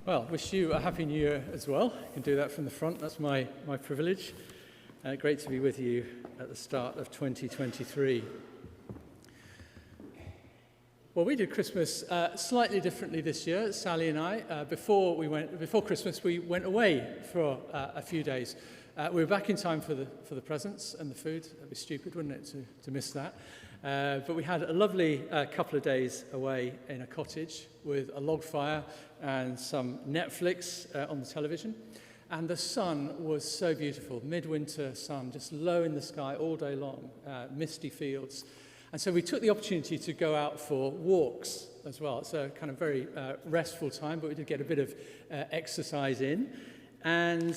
Well, wish you a Happy New Year as well. You can do that from the front. That's my privilege. Great to be with you at the start of 2023. Well, we did Christmas slightly differently this year, Sally and I. Before Christmas, we went away for a few days. We were back in time for the presents and the food. That'd be stupid, wouldn't it, to miss that? But we had a lovely couple of days away in a cottage with a log fire and some Netflix on the television. And the sun was so beautiful, midwinter sun, just low in the sky all day long, misty fields. And so we took the opportunity to go out for walks as well. It's a kind of very restful time, but we did get a bit of exercise in. And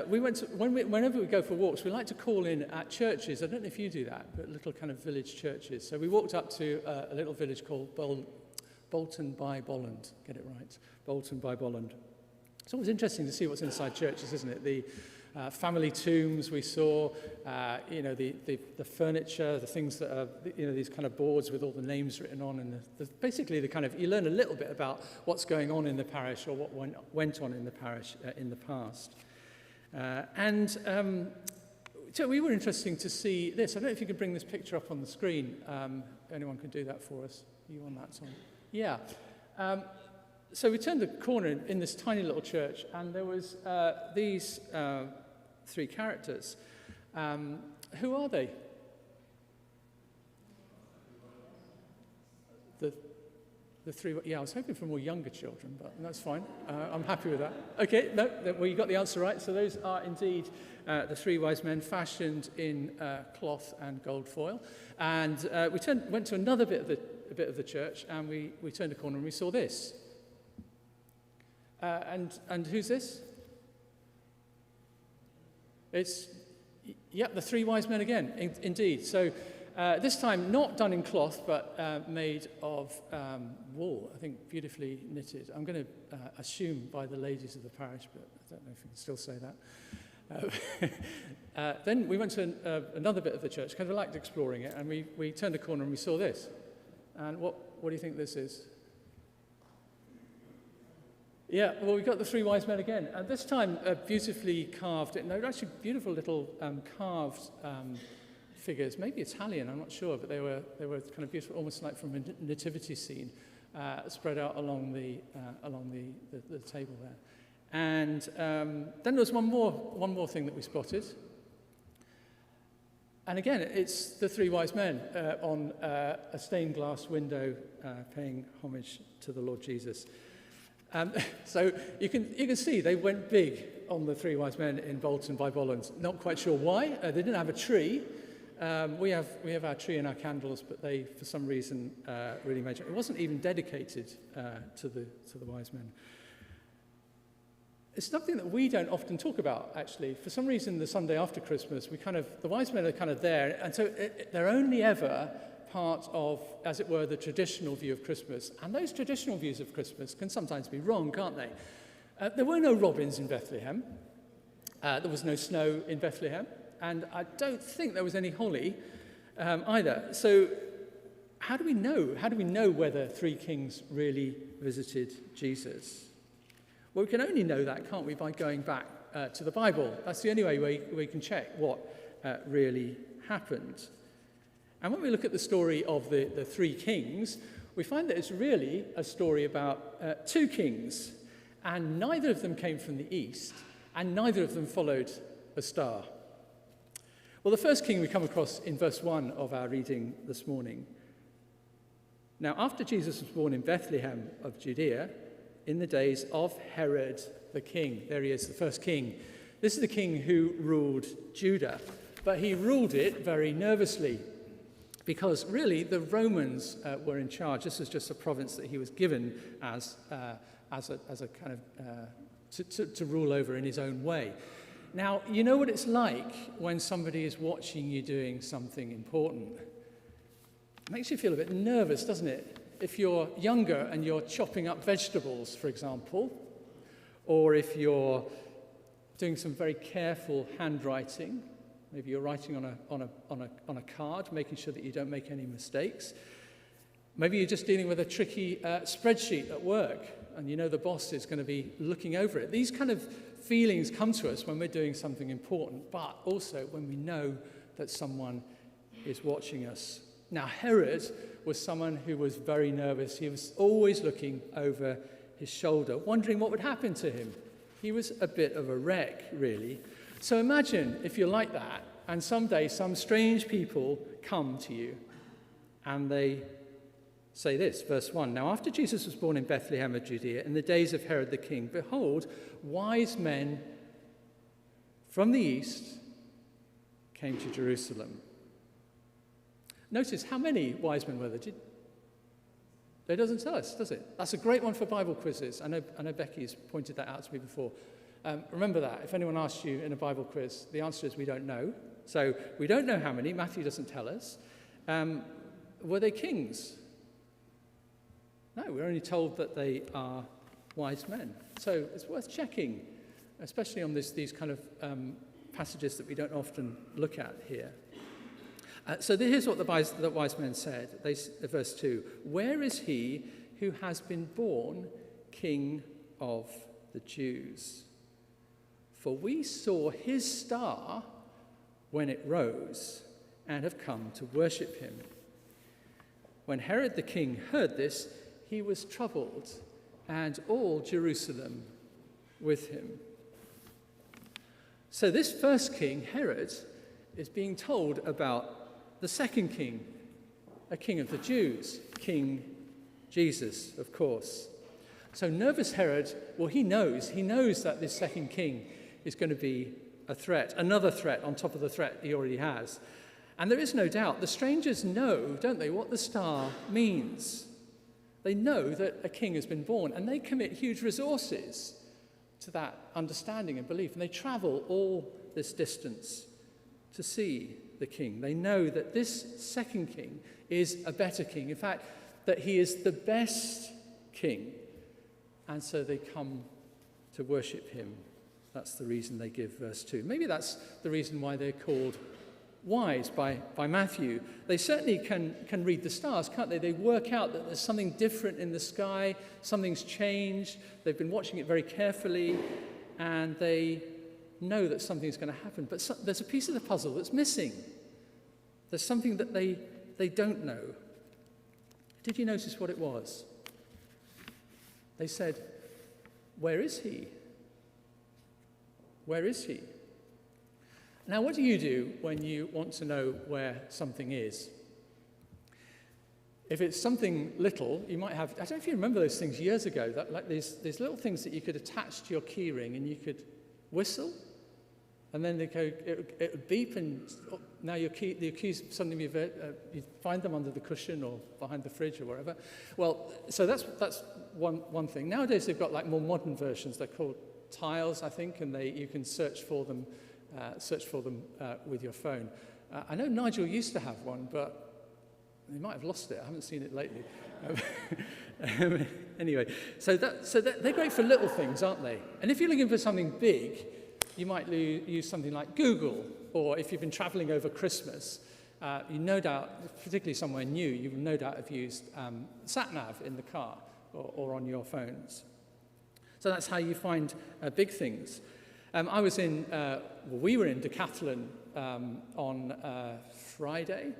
whenever we go for walks, we like to call in at churches. I don't know if you do that, but little kind of village churches. So we walked up to a little village called Bolton by Bolland. Get it right, Bolton by Bolland. It's always interesting to see what's inside churches, isn't it? The family tombs we saw, the furniture, the things that are, these kind of boards with all the names written on, and basically you learn a little bit about what's going on in the parish or what went on in the parish in the past. So we were interesting to see this. I don't know if you could bring this picture up on the screen. Anyone can do that for us. You on that, Tom? Yeah. So we turned the corner in this tiny little church, and there was these three characters. Who are they? The three. Yeah, I was hoping for more younger children, but that's fine. I'm happy with that. Okay, well, you got the answer right. So those are indeed the three wise men, fashioned in cloth and gold foil. And we went to another bit of the church, and we turned a corner and we saw this. And who's this? It's, the three wise men again, indeed. So this time not done in cloth, but made of wool, I think beautifully knitted. I'm going to assume by the ladies of the parish, but I don't know if you can still say that. Then we went to another bit of the church, kind of liked exploring it, and we turned a corner and we saw this. And what do you think this is? Yeah, well, we got the three wise men again, and this time beautifully carved. No, actually beautiful little carved figures, maybe Italian, I'm not sure, but they were kind of beautiful, almost like from a nativity scene, spread out along the table there. And then there was one more thing that we spotted, and again, it's the three wise men on a stained glass window, paying homage to the Lord Jesus. So you can see they went big on the three wise men in Bolton by Bolland. Not quite sure why. They didn't have a tree. We have our tree and our candles, but they, for some reason, really made it. It wasn't even dedicated to the wise men. It's something that we don't often talk about, actually. For some reason, the Sunday after Christmas, the wise men are kind of there, and so they're only ever part of, as it were, the traditional view of Christmas. And those traditional views of Christmas can sometimes be wrong, can't they? There were no robins in Bethlehem. There was no snow in Bethlehem. And I don't think there was any holly either. So how do we know? How do we know whether three kings really visited Jesus? Well, we can only know that, can't we, by going back to the Bible. That's the only way we can check what really happened. And when we look at the story of the three kings, we find that it's really a story about two kings, and neither of them came from the east, and neither of them followed a star. Well, the first king we come across in verse 1 of our reading this morning. Now, after Jesus was born in Bethlehem of Judea, in the days of Herod the king. There he is, the first king. This is the king who ruled Judah, but he ruled it very nervously, because really the Romans were in charge. This was just a province that he was given as a kind of to rule over in his own way. Now, you know what it's like when somebody is watching you doing something important. It makes you feel a bit nervous, doesn't it? If you're younger and you're chopping up vegetables, for example, or if you're doing some very careful handwriting. Maybe you're writing on a card, making sure that you don't make any mistakes. Maybe you're just dealing with a tricky spreadsheet at work. and the boss is going to be looking over it. These kind of feelings come to us when we're doing something important, but also when we know that someone is watching us. Now, Herod was someone who was very nervous. He was always looking over his shoulder, wondering what would happen to him. He was a bit of a wreck, really. So imagine if you're like that, and someday some strange people come to you, and they say this, verse 1, "Now after Jesus was born in Bethlehem of Judea, in the days of Herod the king, behold, wise men from the east came to Jerusalem." Notice how many wise men were there? It doesn't tell us, does it? That's a great one for Bible quizzes. I know Becky's pointed that out to me before. Remember that. If anyone asks you in a Bible quiz, the answer is we don't know. So we don't know how many. Matthew doesn't tell us. Were they kings? No, we're only told that they are wise men. So it's worth checking, especially on these kind of passages that we don't often look at here. So here's what the wise men said. Verse 2, "Where is he who has been born King of the Jews? For we saw his star when it rose and have come to worship him." When Herod the king heard this, he was troubled, and all Jerusalem with him. So this first king, Herod, is being told about the second king, a king of the Jews, King Jesus, of course. So nervous Herod, well, he knows that this second king is going to be a threat, another threat on top of the threat he already has. And there is no doubt, the strangers know, don't they, what the star means. They know that a king has been born, and they commit huge resources to that understanding and belief, and they travel all this distance to see the king. They know that this second king is a better king, in fact, that he is the best king, and so they come to worship him. That's the reason they give verse 2. Maybe that's the reason why they're called wise by Matthew. They certainly can read the stars, can't they? They work out that there's something different in the sky, something's changed. They've been watching it very carefully, and they know that something's going to happen. But there's a piece of the puzzle that's missing. There's something that they don't know. Did you notice what it was? They said, "Where is he? Where is he?" Now, what do you do when you want to know where something is? If it's something little, you might have, I don't know if you remember those things years ago, that like these little things that you could attach to your key ring and you could whistle, and then it would beep, and now the keys suddenly you find them under the cushion or behind the fridge or wherever. Well, so that's one thing. Nowadays they've got like more modern versions. They're called tiles, I think, and you can search for them with your phone. I know Nigel used to have one, but he might have lost it. I haven't seen it lately. Anyway, so they're great for little things, aren't they? And if you're looking for something big, you might use something like Google, or if you've been traveling over Christmas, you no doubt, particularly somewhere new, you no doubt have used sat-nav in the car or on your phones. So that's how you find big things. We were in Decathlon on Friday,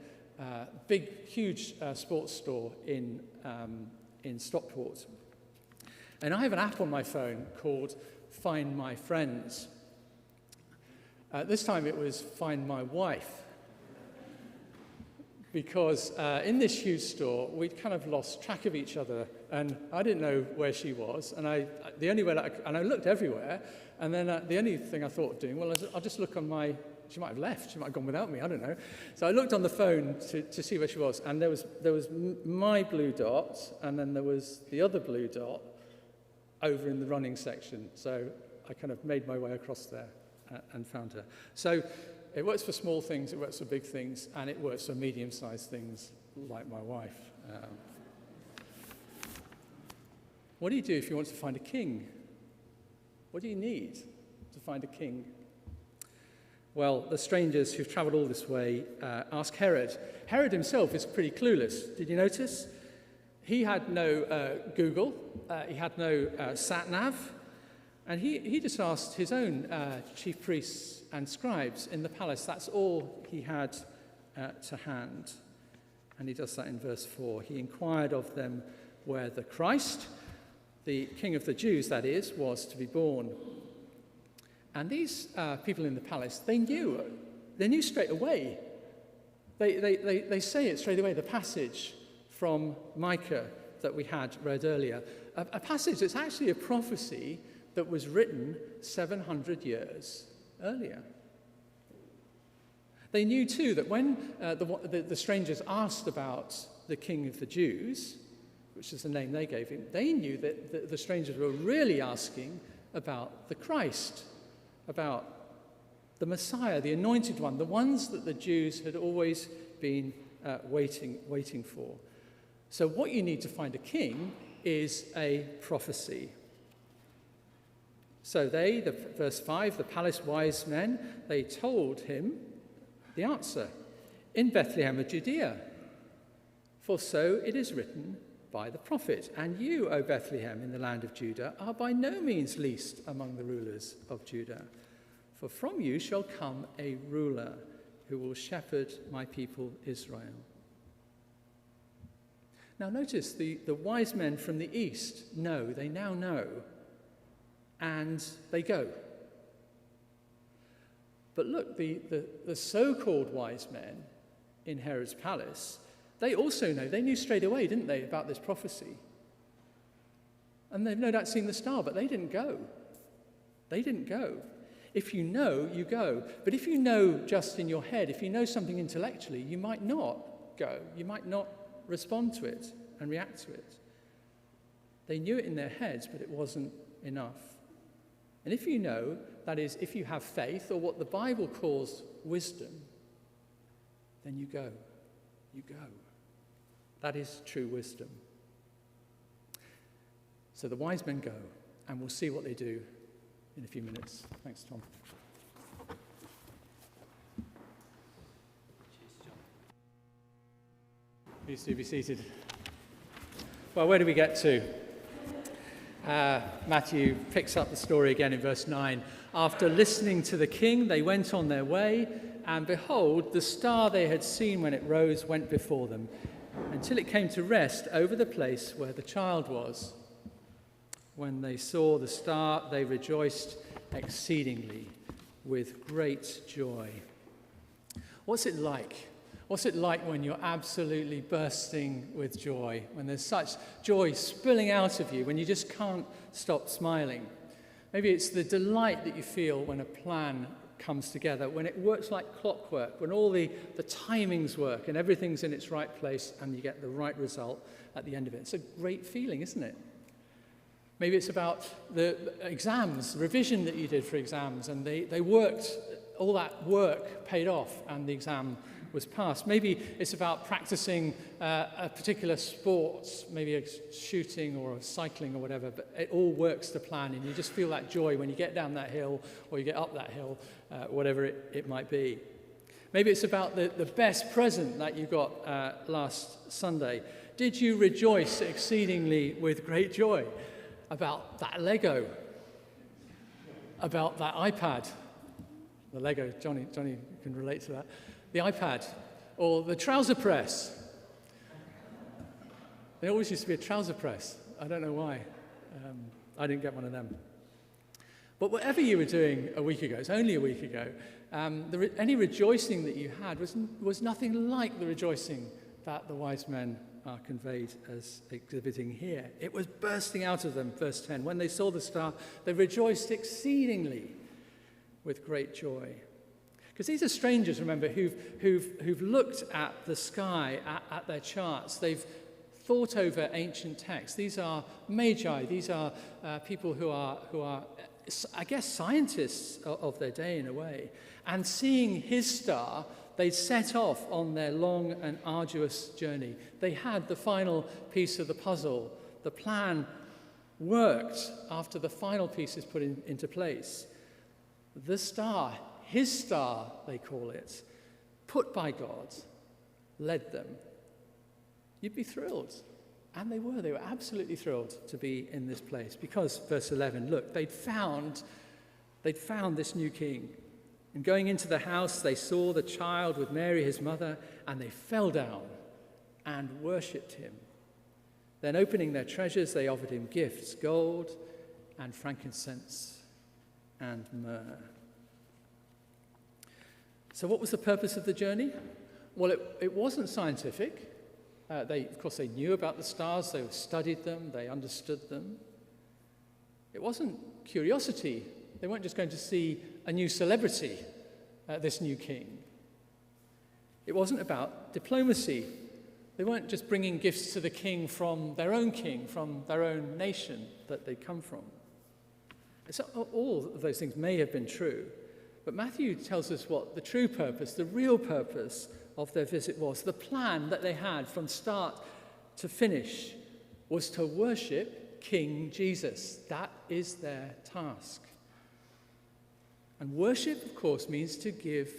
big, huge sports store in Stockport. And I have an app on my phone called Find My Friends. This time it was Find My Wife. Because in this huge store, we'd kind of lost track of each other, and I didn't know where she was, and I looked everywhere, and then the only thing I thought of doing, well, I'll just look on she might have left, she might have gone without me, I don't know. So I looked on the phone to see where she was, and there was my blue dot, and then there was the other blue dot over in the running section. So I kind of made my way across there and found her. So it works for small things, it works for big things, and it works for medium-sized things like my wife. What do you do if you want to find a king? What do you need to find a king? Well, the strangers who've travelled all this way ask Herod. Herod himself is pretty clueless. Did you notice? He had no Google, he had no sat-nav, and he just asked his own chief priests and scribes in the palace. That's all he had to hand. And he does that in verse 4. He inquired of them where the Christ, the King of the Jews, that is, was to be born. And these people in the palace, they knew straight away. They say it straight away, the passage from Micah that we had read earlier, a passage that's actually a prophecy that was written 700 years earlier. They knew too that when the strangers asked about the King of the Jews, which is the name they gave him, they knew that the strangers were really asking about the Christ, about the Messiah, the Anointed One, the ones that the Jews had always been waiting for. So what you need to find a king is a prophecy. So verse 5, the palace wise men, they told him the answer, in Bethlehem of Judea. For so it is written by the prophet, and you, O Bethlehem, in the land of Judah, are by no means least among the rulers of Judah. For from you shall come a ruler who will shepherd my people Israel. Now notice the wise men from the east they now know, and they go. But look, the so-called wise men in Herod's palace, they also know. They knew straight away, didn't they, about this prophecy? And they've no doubt seen the star, but they didn't go. They didn't go. If you know, you go. But if you know just in your head, if you know something intellectually, you might not go. You might not respond to it and react to it. They knew it in their heads, but it wasn't enough. And if you know, that is, if you have faith, or what the Bible calls wisdom, then you go. You go. That is true wisdom. So the wise men go, and we'll see what they do in a few minutes. Thanks, Tom. Please do be seated. Well, where do we get to? Matthew picks up the story again in verse 9. After listening to the king, they went on their way, and behold, the star they had seen when it rose went before them, until it came to rest over the place where the child was. When they saw the star, they rejoiced exceedingly with great joy. What's it like? What's it like when you're absolutely bursting with joy, when there's such joy spilling out of you, when you just can't stop smiling? Maybe it's the delight that you feel when a plan comes together, when it works like clockwork, when all the timings work and everything's in its right place and you get the right result at the end of it. It's a great feeling, isn't it? Maybe it's about the exams, revision that you did for exams, and they worked, all that work paid off and the exam was passed. Maybe it's about practicing a particular sport, maybe a shooting or a cycling or whatever, but it all works to plan and you just feel that joy when you get down that hill or you get up that hill, whatever it might be. Maybe it's about the best present that you got last Sunday. Did you rejoice exceedingly with great joy about that Lego, about that iPad? The Lego, Johnny can relate to that. The iPad, or the trouser press. There always used to be a trouser press. I don't know why. I didn't get one of them. But whatever you were doing a week ago, it's only a week ago, any rejoicing that you had was nothing like the rejoicing that the wise men are conveyed as exhibiting here. It was bursting out of them, verse 10. When they saw the star, they rejoiced exceedingly with great joy. Because these are strangers, remember, who've looked at the sky, at their charts. They've thought over ancient texts. These are magi. These are people who are, I guess, scientists of their day in a way. And seeing his star, they set off on their long and arduous journey. They had the final piece of the puzzle. The plan worked after the final piece is put into place. The star, his star, they call it, put by God, led them. You'd be thrilled. And they were absolutely thrilled to be in this place because, verse 11, look, they'd found this new king. And going into the house, they saw the child with Mary, his mother, and they fell down and worshipped him. Then opening their treasures, they offered him gifts, gold and frankincense and myrrh. So what was the purpose of the journey? Well, it wasn't scientific. Of course, they knew about the stars. They studied them. They understood them. It wasn't curiosity. They weren't just going to see a new celebrity, this new king. It wasn't about diplomacy. They weren't just bringing gifts to the king, from their own nation that they'd come from. So all of those things may have been true, but Matthew tells us what the true purpose, the real purpose of their visit was. The plan that they had from start to finish was to worship King Jesus. That is their task. And worship, of course, means to give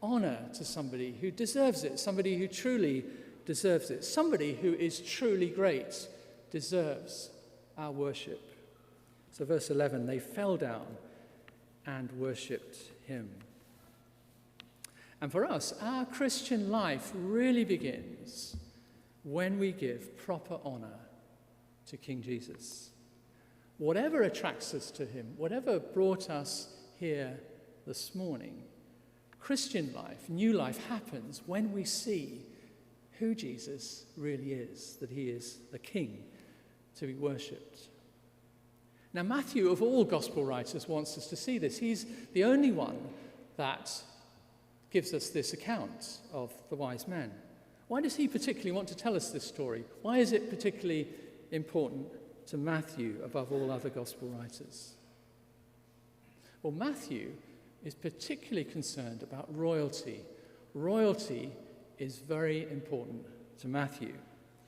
honor to somebody who deserves it, somebody who truly deserves it. Somebody who is truly great deserves our worship. So verse 11, they fell down and worshipped him. And for us, our Christian life really begins when we give proper honor to King Jesus. Whatever attracts us to him, whatever brought us here this morning, Christian life, new life happens when we see who Jesus really is, that he is the King to be worshipped. Now, Matthew, of all gospel writers, wants us to see this. He's the only one that gives us this account of the wise men. Why does he particularly want to tell us this story? Why is it particularly important to Matthew above all other gospel writers? Well, Matthew is particularly concerned about royalty. Royalty is very important to Matthew.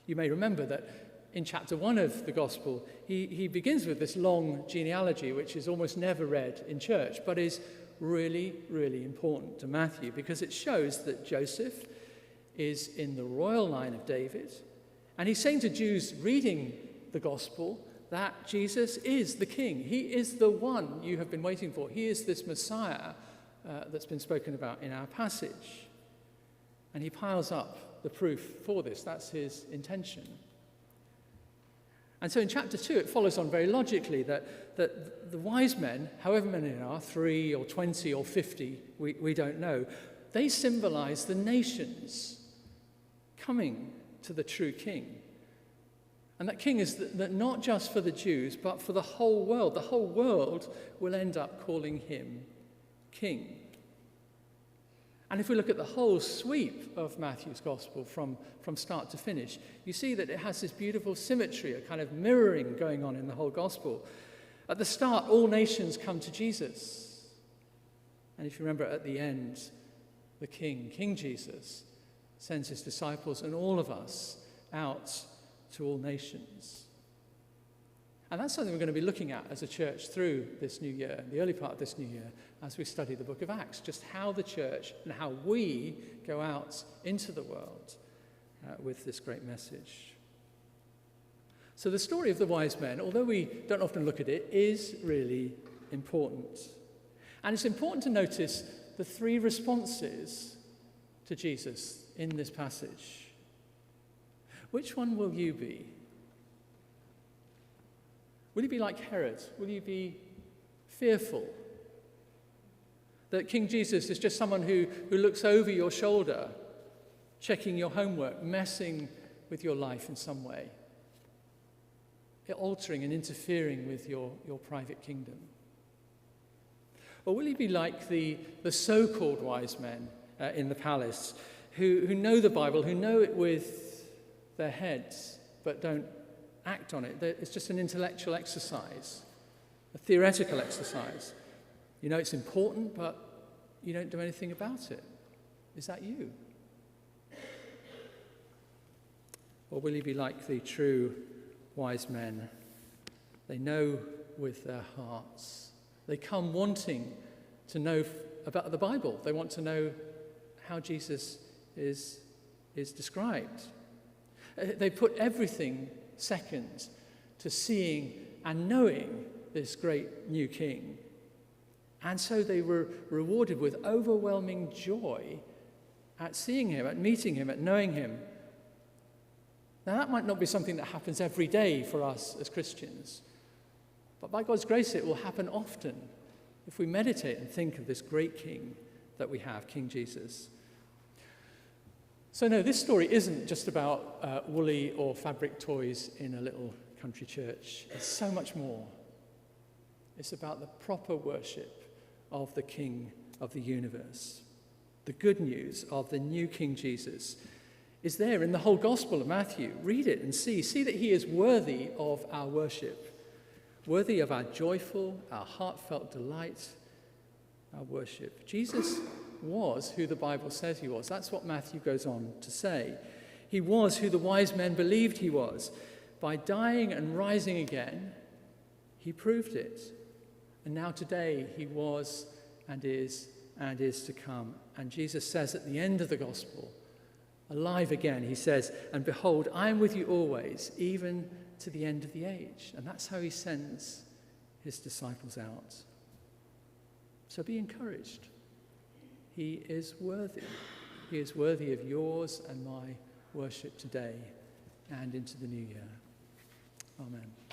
You may remember that in chapter 1 of the Gospel, he begins with this long genealogy, which is almost never read in church, but is really, really important to Matthew because it shows that Joseph is in the royal line of David. And he's saying to Jews reading the Gospel that Jesus is the King. He is the one you have been waiting for. He is this Messiah that's been spoken about in our passage. And he piles up the proof for this. That's his intention. And so in chapter 2, it follows on very logically that the wise men, however many there are, 3 or 20 or 50, we don't know, they symbolize the nations coming to the true king. And that king is that not just for the Jews, but for the whole world. The whole world will end up calling him king. And if we look at the whole sweep of Matthew's gospel from start to finish, you see that it has this beautiful symmetry, a kind of mirroring going on in the whole gospel. At the start, all nations come to Jesus. And if you remember at the end, the King Jesus, sends his disciples and all of us out to all nations. And that's something we're going to be looking at as a church through this new year, the early part of this new year, as we study the book of Acts, just how the church and how we go out into the world with this great message. So the story of the wise men, although we don't often look at it, is really important. And it's important to notice the 3 responses to Jesus in this passage. Which one will you be? Will you be like Herod? Will you be fearful that King Jesus is just someone who looks over your shoulder, checking your homework, messing with your life in some way, altering and interfering with your private kingdom? Or will you be like the so-called wise men in the palace who know the Bible, who know it with their heads, but don't act on it? It's just an intellectual exercise, a theoretical exercise. You know it's important, but you don't do anything about it. Is that you? Or will you be like the true wise men? They know with their hearts. They come wanting to know about the Bible. They want to know how Jesus is described. They put everything second to seeing and knowing this great new king. And so they were rewarded with overwhelming joy at seeing him, at meeting him, at knowing him. Now, that might not be something that happens every day for us as Christians, but by God's grace, it will happen often if we meditate and think of this great king that we have, King Jesus. So no, this story isn't just about woolly or fabric toys in a little country church. It's so much more. It's about the proper worship of the King of the universe. The good news of the new King Jesus is there in the whole Gospel of Matthew. Read it and see that he is worthy of our worship, worthy of our joyful, our heartfelt delight, our worship. Jesus was who the Bible says he was. That's what Matthew goes on to say. He was who the wise men believed he was. By dying and rising again, he proved it. And now today he was and is to come. And Jesus says at the end of the gospel, alive again, he says, and behold, I am with you always, even to the end of the age. And that's how he sends his disciples out. So be encouraged. He is worthy. He is worthy of yours and my worship today and into the new year. Amen.